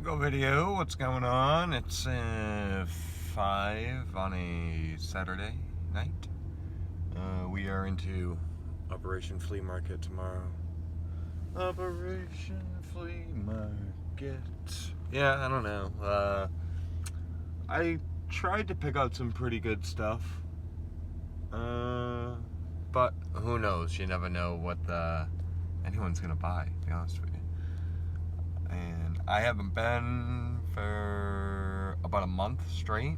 Go video, what's going on? It's 5 on a Saturday night. We are into Operation Flea Market tomorrow. Operation Flea Market. Yeah, I don't know. I tried to pick out some pretty good stuff. But who knows? You never know what anyone's gonna buy, to be honest with you. And I haven't been for about a month straight,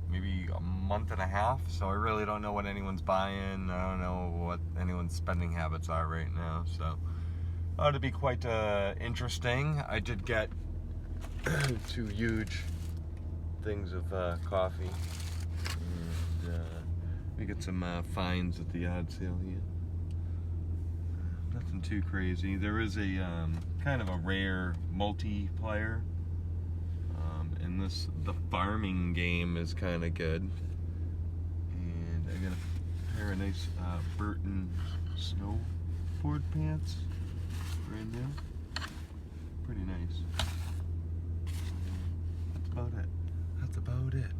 maybe a month and a half, so I really don't know what anyone's buying. I don't know what anyone's spending habits are right now, so ought to be quite interesting. I did get 2 huge things of coffee, and we get some finds at the yard sale here. Nothing too crazy. There is a kind of a rare multiplayer, and the farming game is kind of good. And I got a pair of nice Burton snowboard pants, brand new, pretty nice. That's about it. That's about it.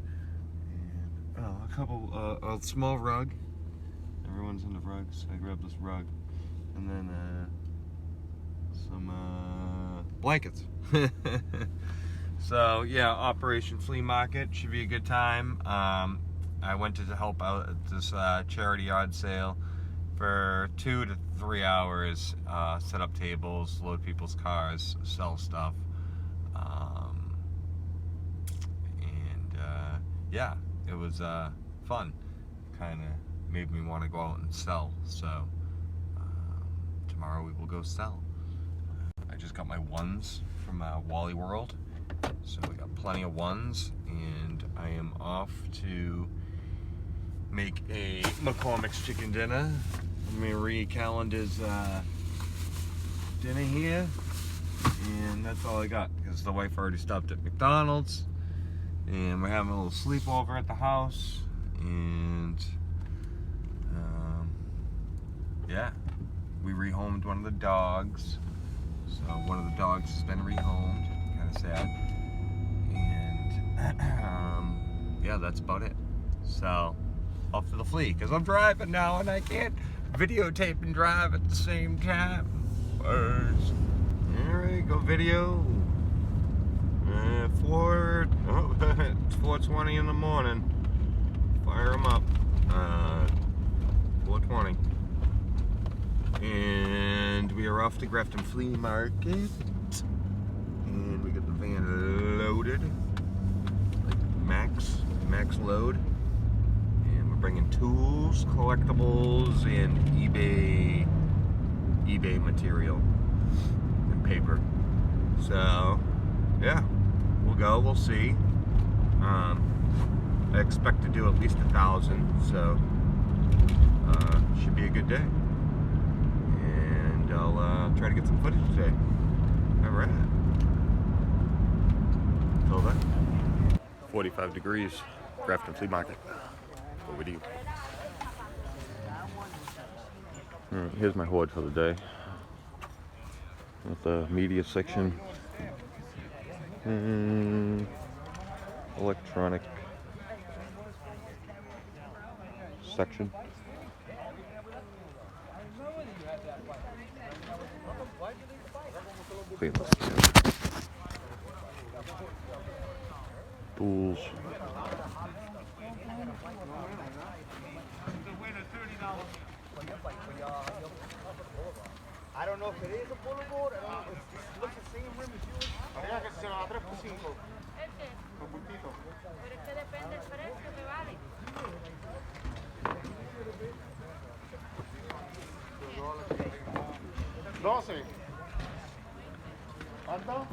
And a couple, a small rug. Everyone's into rugs. I grabbed this rug. And then some blankets. So yeah, Operation Flea Market should be a good time. I went to help out at this charity yard sale for 2 to 3 hours. Set up tables, load people's cars, sell stuff, and yeah, it was fun. Kind of made me want to go out and sell. So. Tomorrow we will go sell. I just got my ones from Wally World, so we got plenty of ones, and I am off to make a McCormick's chicken dinner. Marie Callender's dinner here, and that's all I got because the wife already stopped at McDonald's, and we're having a little sleepover at the house, and yeah. We rehomed one of the dogs, so one of the dogs has been rehomed, kind of sad, and yeah, that's about it. So, off to the flea, because I'm driving now and I can't videotape and drive at the same time. First, alright, go video. It's 4:20 in the morning. Fire them up. 4:20. And we are off to Grafton Flea Market, and we got the van loaded, like max load, and we're bringing tools, collectibles, and eBay material and paper. So yeah, we'll see. I expect to do at least 1,000, so should be a good day. I'll try to get some footage today. Alright. Until then. 45 degrees. Grafton Flea Market. Over to you. Here's my hoard for the day. With the media section. Electronic section. Tools. I don't know if it is a boulevard. I don't know if it looks the same rim as yours. Habría que se nos 3x5. Con bultito. Pero es que depende del precio que vale. 12. ¿Cuánto?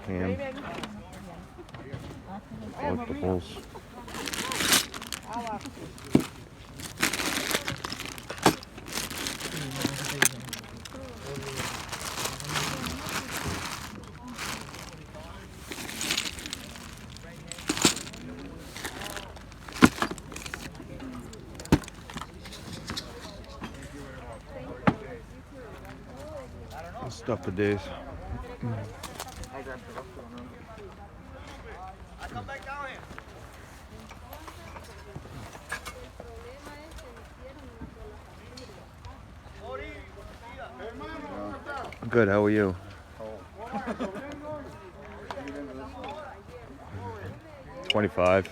Ham. Collectibles. Stuff for days. I come back down here. Good, how are you? 25.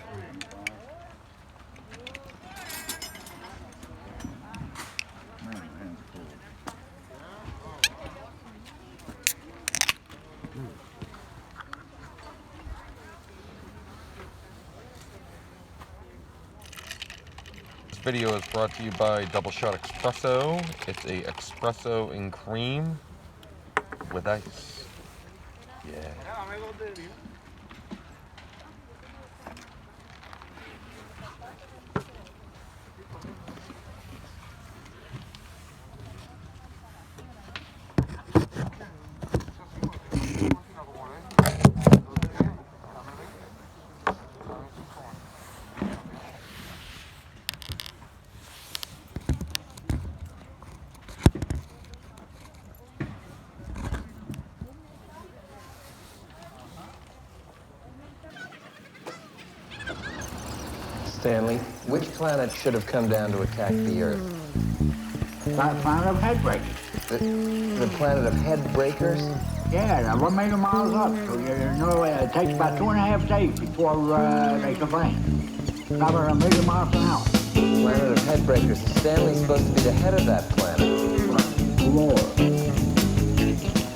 This video is brought to you by Double Shot Espresso. It's a espresso in cream with ice. Yeah. Stanley, which planet should have come down to attack the Earth? Planet of head breakers. The planet of head breakers? Yeah, they're 1 million miles up. So you know it takes about 2.5 days before they can land. About 1 million miles an hour. Planet of head breakers. Is Stanley supposed to be the head of that planet? Lord.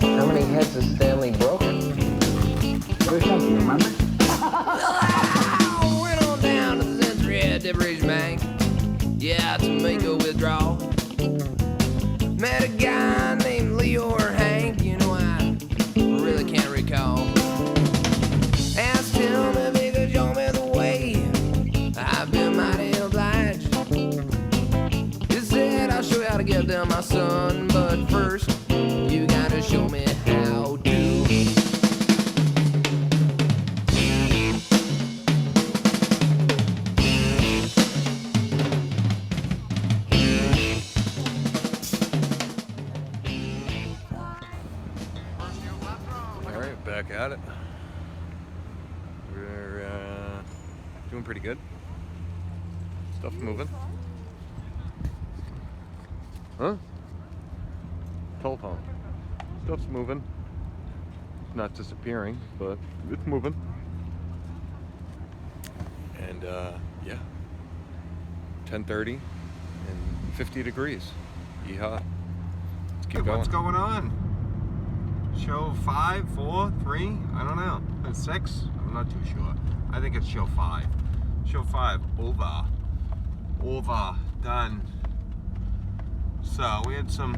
How many heads has Stanley broken? First thing, you remember? Went on down to the Century Head Depreciation Bank. Yeah, to make a withdrawal. Met a guy named Leo or Hank. You know, I really can't recall. Asked him if he could show me the way. I've been mighty obliged. He said, I'll show you how to get there, my son. But first, you gotta show me how to. Alright, back at it. We're doing pretty good. Stuff moving. Huh? Telephone. Stuff's moving. Not disappearing, but it's moving. And yeah. 10:30 and 50 degrees. Yeehaw. Let's keep going. What's going on? Show 5, 4, 3? I don't know. 6? I'm not too sure. I think it's show 5. Show 5, over. Done. So we had some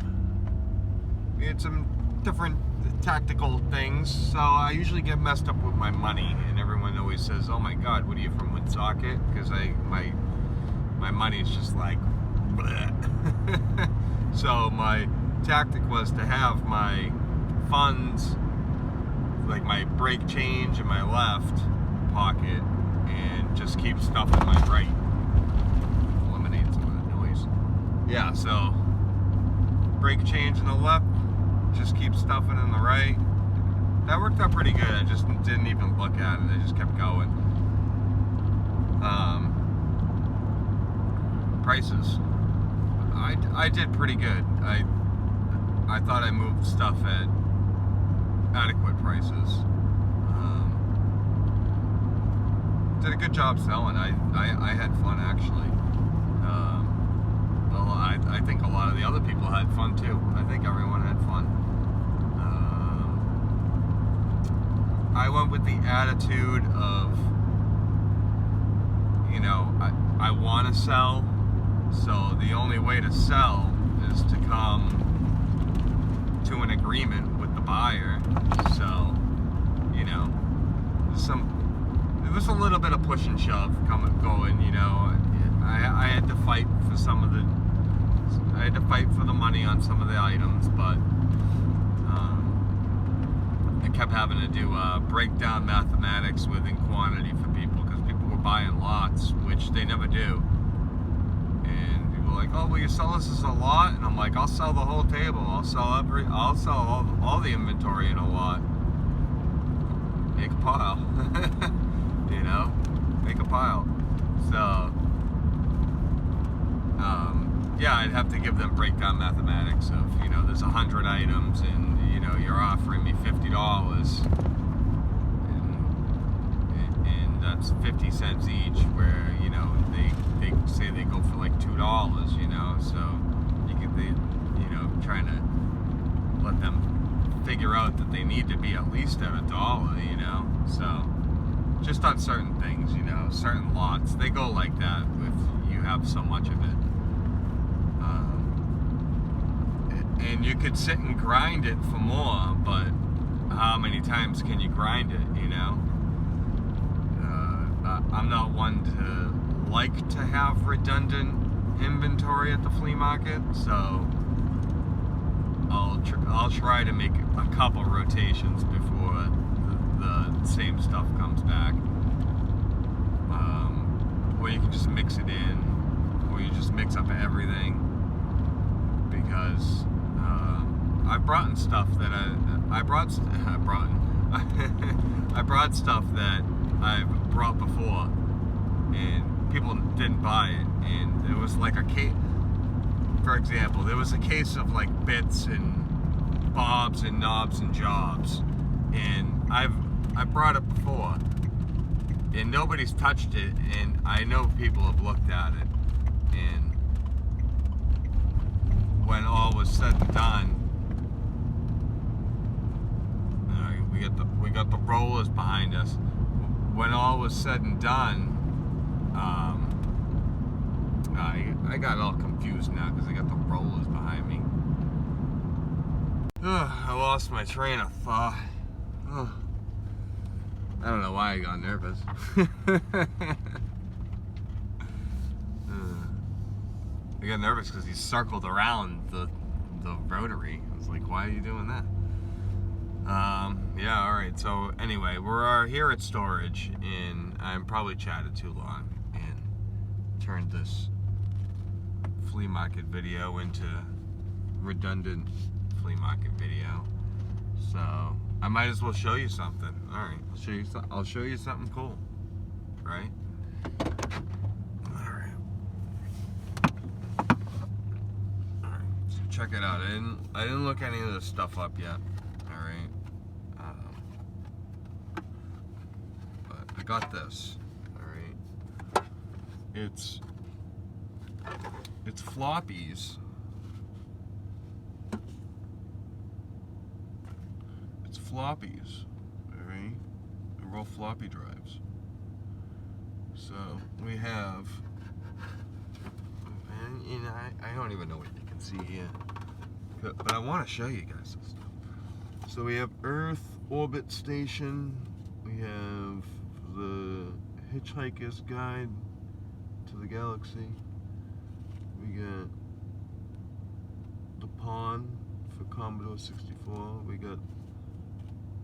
different tactical things. So I usually get messed up with my money, and everyone always says, "Oh my God, what are you from Woonsocket?" Because my money is just like, bleh. So my tactic was to have my funds, like my break change in my left pocket, and just keep stuff in my right. Eliminate some of that noise. Yeah, so break change in the left, just keep stuffing in the right. That worked out pretty good. I just didn't even look at it. I just kept going. Prices. I did pretty good. I thought I moved stuff at adequate prices. Did a good job selling. I had fun, actually. I think a lot of the other people had fun too. I think everyone had fun. I went with the attitude of, you know, I want to sell, so the only way to sell is to come to an agreement with the buyer. So, you know, some it was a little bit of push and shove going, you know. I had to fight for I had to fight for the money on some of the items, but I kept having to do breakdown mathematics within quantity for people, because people were buying lots, which they never do. And people were like, "Oh, will you sell this as a lot?" And I'm like, "I'll sell the whole table. I'll sell all the inventory in a lot. Make a pile." You know, make a pile. So, yeah, I'd have to give them breakdown mathematics of, you know, there's 100 items, and, you know, you're offering me $50, and that's 50 cents each, where, you know, they say they go for like $2, you know, so you know, trying to let them figure out that they need to be at least at $1, you know, so just on certain things, you know, certain lots, they go like that if you have so much of it. And you could sit and grind it for more, but how many times can you grind it, you know? I'm not one to like to have redundant inventory at the flea market, so I'll try to make a couple rotations before the same stuff comes back. Or you can just mix it in, or you just mix up everything, because I brought stuff that I brought stuff that I've brought before, and people didn't buy it. And it was like a case, for example, there was a case of like bits and bobs and knobs and jobs, and I brought it before, and nobody's touched it, and I know people have looked at it, and when all was said and done, we got the rollers behind us. When all was said and done, I got all confused now because I got the rollers behind me. I lost my train of thought. I don't know why I got nervous. I got nervous because he circled around the rotary. I was like, why are you doing that? Yeah, alright, so anyway, we're here at storage, and I'm probably chatted too long and turned this flea market video into redundant flea market video. So I might as well show you something. Alright, I'll show you something cool. Right? Alright. So check it out. I didn't look any of this stuff up yet. Alright. But I got this. Alright. It's floppies. It's floppies. Alright. They're all floppy drives. So we have, and I don't even know what you can see here, but I want to show you guys this stuff. So we have Earth Orbit Station, we have the Hitchhiker's Guide to the Galaxy, we got the Pawn for Commodore 64, we got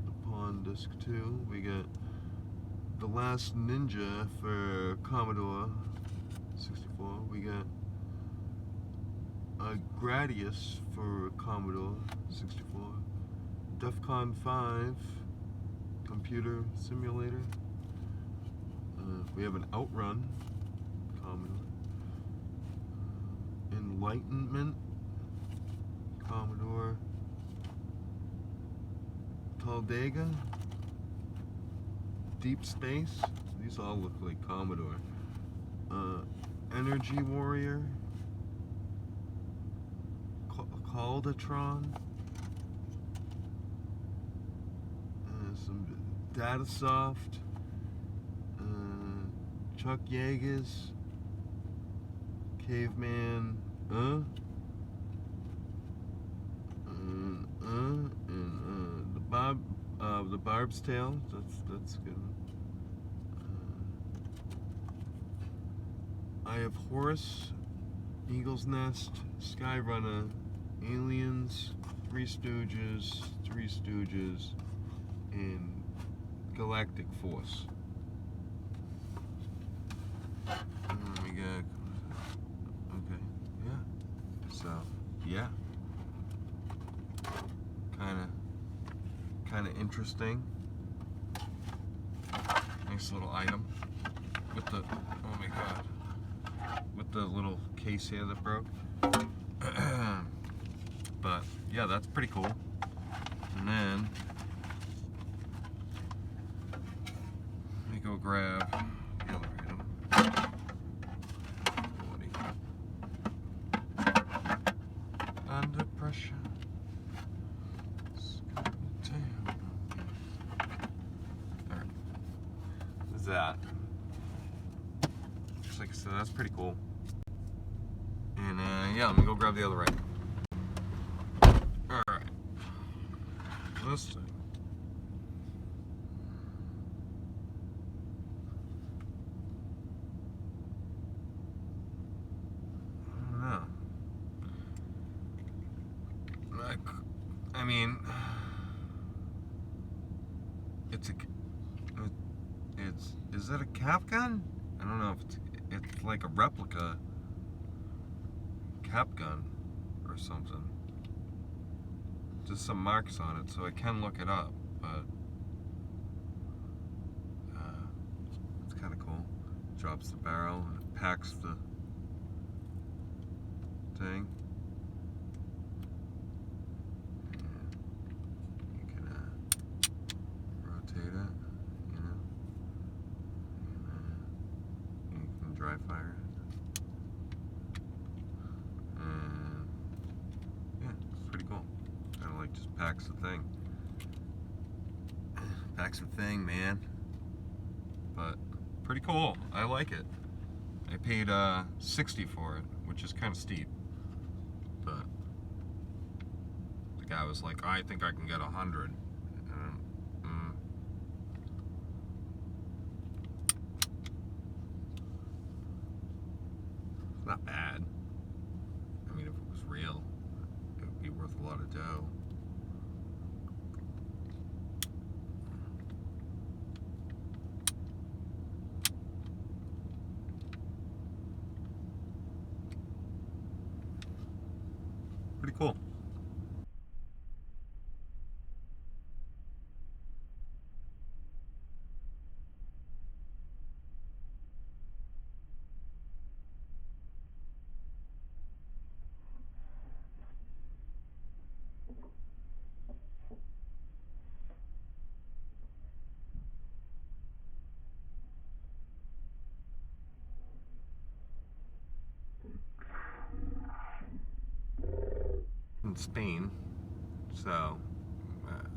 the Pawn Disc 2, we got The Last Ninja for Commodore 64. We got Gradius for Commodore 64. DEFCON 5 computer simulator. We have an Outrun Commodore. Enlightenment Commodore. Talladega. Deep Space, these all look like Commodore. Energy Warrior, Caldatron, some Datasoft, Chuck Yeager's, Caveman, and the Barb's Tale. That's good. I have Horse, Eagle's Nest, Skyrunner, Aliens, Three Stooges, and Galactic Force. We got, okay, yeah. So, yeah. Kind of interesting. Nice little item with the, oh my god, with the little case here that broke. But yeah, that's pretty cool. And then let me go grab the other item. Under pressure. That. Just like I said, that's pretty cool. And yeah, let me go grab the other item. Alright. This thing. I don't know. I mean, is that a cap gun? I don't know if it's like a replica cap gun or something. Just some marks on it, so I can look it up, but it's kind of cool. Drops the barrel and it packs the thing. And you can rotate it. Dry fire. And yeah, it's pretty cool. Kind of like just packs the thing. Packs the thing, man. But pretty cool. I like it. I paid $60 for it, which is kind of steep. But the guy was like, I think I can get $100. Not bad. I mean, if it was real, it would be worth a lot of dough. Pretty cool. In Spain, so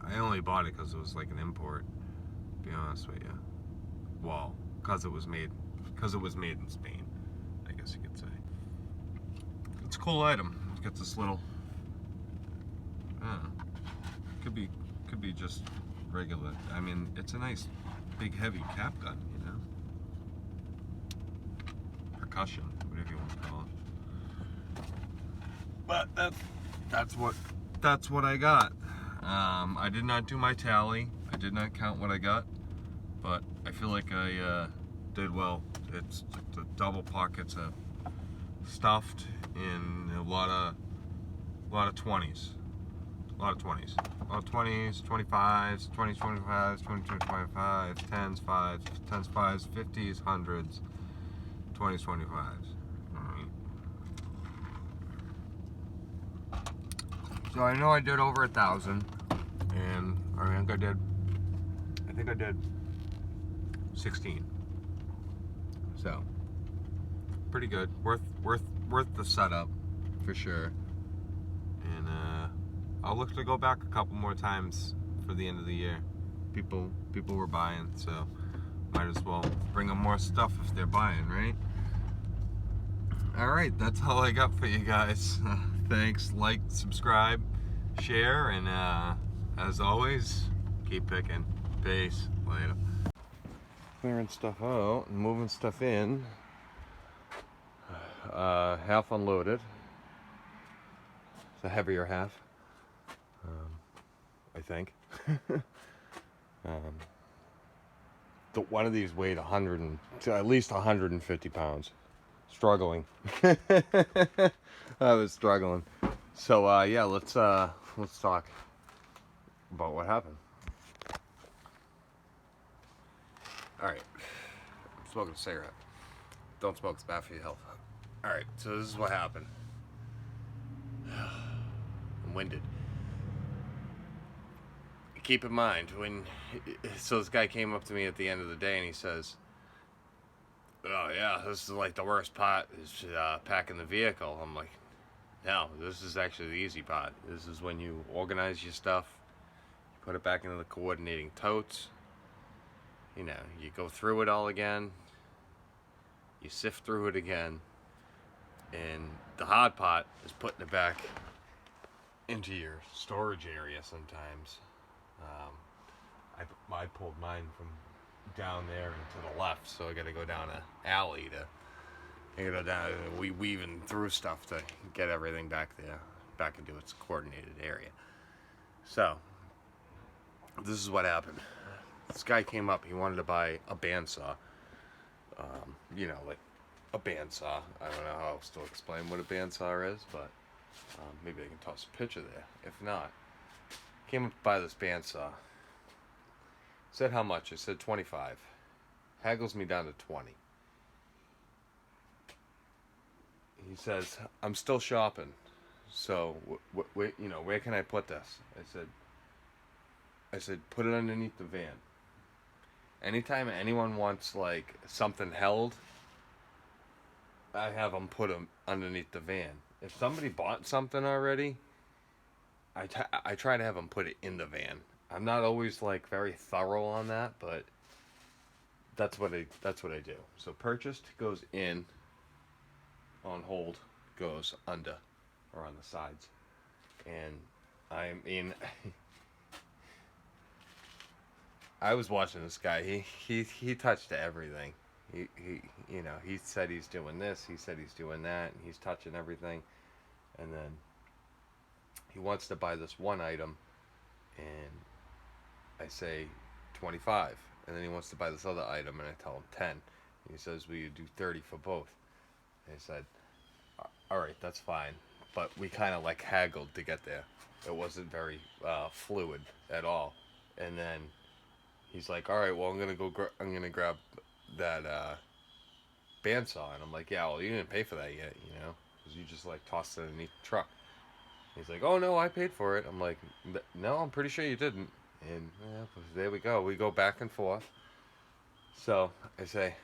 I only bought it because it was like an import, to be honest with you. Well, because it was made in Spain, I guess you could say. It's a cool item. It's got this little, could be just regular. I mean, it's a nice big heavy cap gun, you know, percussion, whatever you want to call it. But that's what I got. I did not do my tally. I did not count what I got, but I feel like I did well. It's the double pockets are stuffed in a lot of 20s. A lot of 20s. A lot of 20s, 25s, 20s, 25s, 20s, 25s, 10s, 5s, 10s, 5s, 50s, 100s, 20s, 25s. So I know I did over 1,000, and I think I did 16. So pretty good, worth the setup for sure. And I'll look to go back a couple more times for the end of the year. People were buying, so might as well bring them more stuff if they're buying, right? All right, that's all I got for you guys. Thanks, like, subscribe, share, and as always, keep picking. Peace. Later. Clearing stuff out and moving stuff in. half unloaded. The heavier half, I think. One of these weighed 100 and at least 150 pounds. Struggling. I was struggling. So yeah, let's talk about what happened. All right, I'm smoking a cigarette. Don't smoke; it's bad for your health. All right, so this is what happened. I'm winded. Keep in mind so this guy came up to me at the end of the day and he says, "Oh yeah, this is like the worst part is packing the vehicle." I'm like, "No, this is actually the easy part. This is when you organize your stuff, you put it back into the coordinating totes. You know, you go through it all again, you sift through it again, and the hard part is putting it back into your storage area sometimes." I pulled mine from down there and to the left, so I got to go down an alley we weaving through stuff to get everything back there, back into its coordinated area. So this is what happened. This guy came up. He wanted to buy a bandsaw. You know, like a bandsaw. I don't know how else to explain what a bandsaw is, but maybe I can toss a picture there. If not, came up to buy this bandsaw. Said how much? I said 25. Haggles me down to 20. He says, "I'm still shopping, so you know, where can I put this?" I said, "Put it underneath the van. Anytime anyone wants like something held, I have them put them underneath the van. If somebody bought something already, I try to have them put it in the van. I'm not always like very thorough on that, but that's what I do. So purchased goes in, on hold goes under or on the sides. And I mean, I was watching this guy. He touched everything. He you know, he said he's doing this, he said he's doing that, and he's touching everything. And then he wants to buy this one item, and I say 25. And then he wants to buy this other item, and I tell him 10. And he says, "Will you do 30 for both?" And I said, "All right, that's fine." But we kind of like haggled to get there. It wasn't very fluid at all. And then he's like, "All right, well, I'm gonna grab that bandsaw." And I'm like, "Yeah, well, you didn't pay for that yet, you know, because you just like tossed it underneath the truck." He's like, "Oh no, I paid for it." I'm like, "No, I'm pretty sure you didn't." And yeah, there we go. We go back and forth. So I say,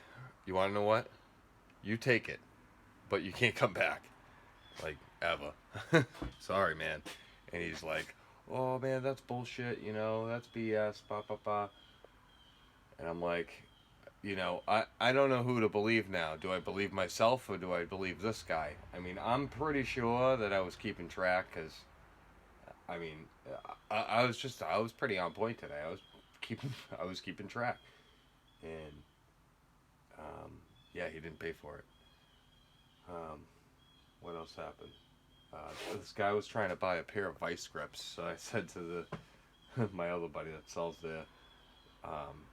"You want to know what? You take it, but you can't come back, like ever." Sorry, man. And he's like, "Oh man, that's bullshit. You know, that's BS." Ba ba ba. And I'm like, you know, I don't know who to believe now. Do I believe myself or do I believe this guy? I mean, I'm pretty sure that I was keeping track because, I mean, I was pretty on point today. I was keeping track, and yeah, he didn't pay for it. What else happened? This guy was trying to buy a pair of vice grips, so I said to my other buddy that sells there,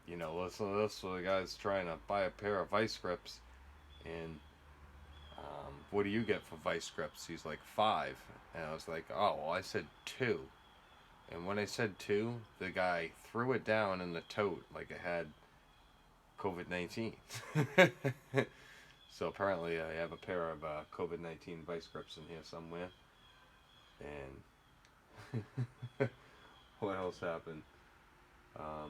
you know, listen to this. So the guy's trying to buy a pair of vice grips, and what do you get for vice grips? He's like 5, and I was like, "Oh, well, I said 2." And when I said 2, the guy threw it down in the tote like it had COVID-19. So apparently I have a pair of COVID-19 vice grips in here somewhere. And what else happened? I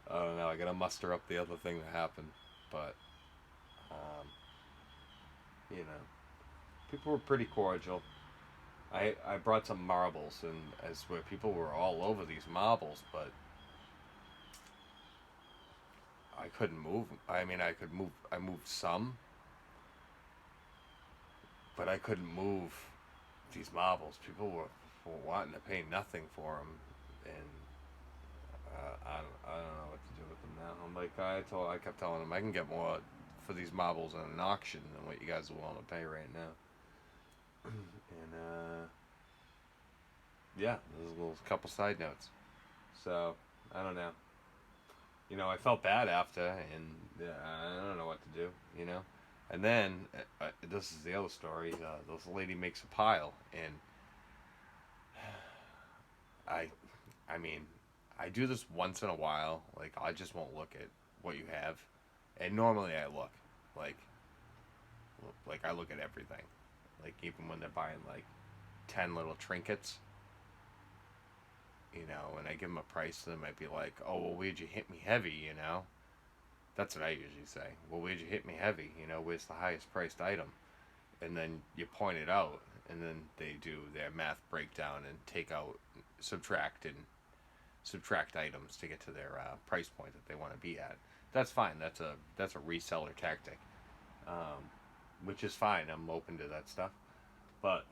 don't know. I gotta muster up the other thing that happened. But, you know, people were pretty cordial. I brought some marbles, and as where people were all over these marbles, but I couldn't move. I mean, I moved some, but I couldn't move these marbles. People were wanting to pay nothing for them, and I don't know what to do with them now. I'm like, I kept telling them I can get more for these marbles on an auction than what you guys are willing to pay right now. And yeah, there's a little couple side notes. So I don't know. You know, I felt bad after, and I don't know what to do. You know, and then this is the other story. This lady makes a pile, and I mean, I do this once in a while. Like, I just won't look at what you have, and normally I look, like I look at everything, like even when they're buying like 10 little trinkets, you know, and I give them a price, they might be like, oh, well, where'd you hit me heavy, you know? That's what I usually say. Well, where'd you hit me heavy? You know, where's the highest priced item? And then you point it out, and then they do their math breakdown and take out, subtract items to get to their price point that they want to be at. That's fine. That's a reseller tactic, which is fine. I'm open to that stuff. But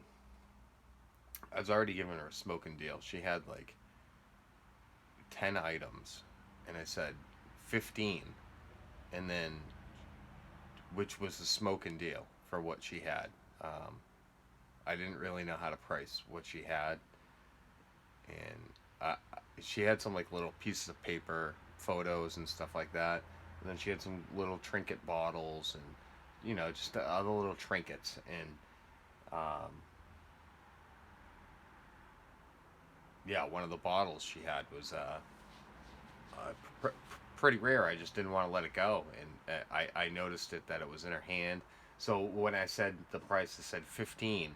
I was already giving her a smoking deal. She had like 10 items, and I said 15, and then which was the smoking deal for what she had. I didn't really know how to price what she had, and she had some like little pieces of paper, photos and stuff like that, and then she had some little trinket bottles and, you know, just other little trinkets, and yeah, one of the bottles she had was pretty rare. I just didn't want to let it go, and I noticed that it was in her hand. So when I said the price, I said 15,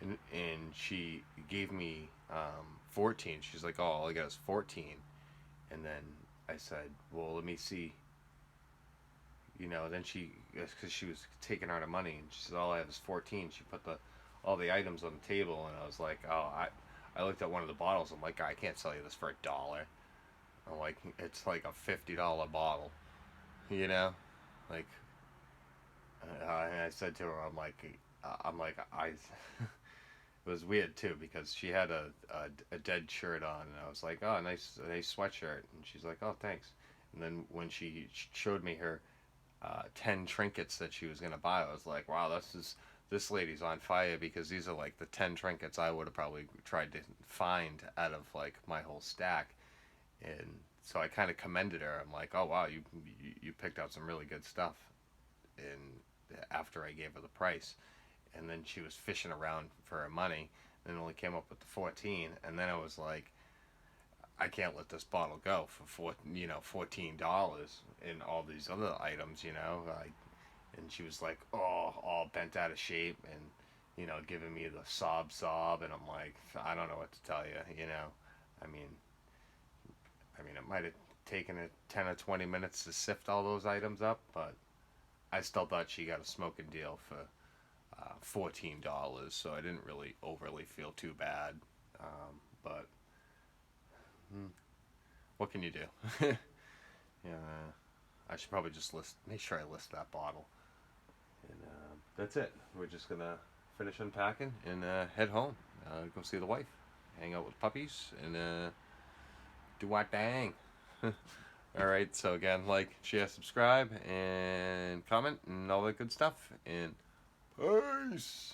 and she gave me 14. She's like, oh, all I got is 14. And then I said, well, let me see. You know, then because she was taking out her money, and she said, all I have is 14. She put all the items on the table, and I was like, oh, I looked at one of the bottles. I'm like, I can't sell you this for $1. I'm like, it's like a $50 bottle, you know, like. And I said to her, I'm like, it was weird too, because she had a dead shirt on, and I was like, oh, nice sweatshirt, and she's like, oh, thanks. And then when she showed me her 10 trinkets that she was gonna buy, I was like, wow, this lady's on fire, because these are like the 10 trinkets I would have probably tried to find out of like my whole stack. And so I kind of commended her. I'm like, oh wow, you picked out some really good stuff. And after I gave her the price, and then she was fishing around for her money, and only came up with the 14. And then I was like, I can't let this bottle go for $14 and all these other items, you know. And she was like, oh, all bent out of shape, and, you know, giving me the sob, and I'm like, I don't know what to tell you, you know. I mean, it might have taken it 10 or 20 minutes to sift all those items up, but I still thought she got a smoking deal for $14, so I didn't really overly feel too bad. But what can you do? Yeah, I should probably just make sure I list that bottle. And that's it. We're just gonna finish unpacking and head home. Go see the wife, hang out with puppies, and do our thing. Alright, so again, like, share, subscribe, and comment, and all that good stuff. And peace!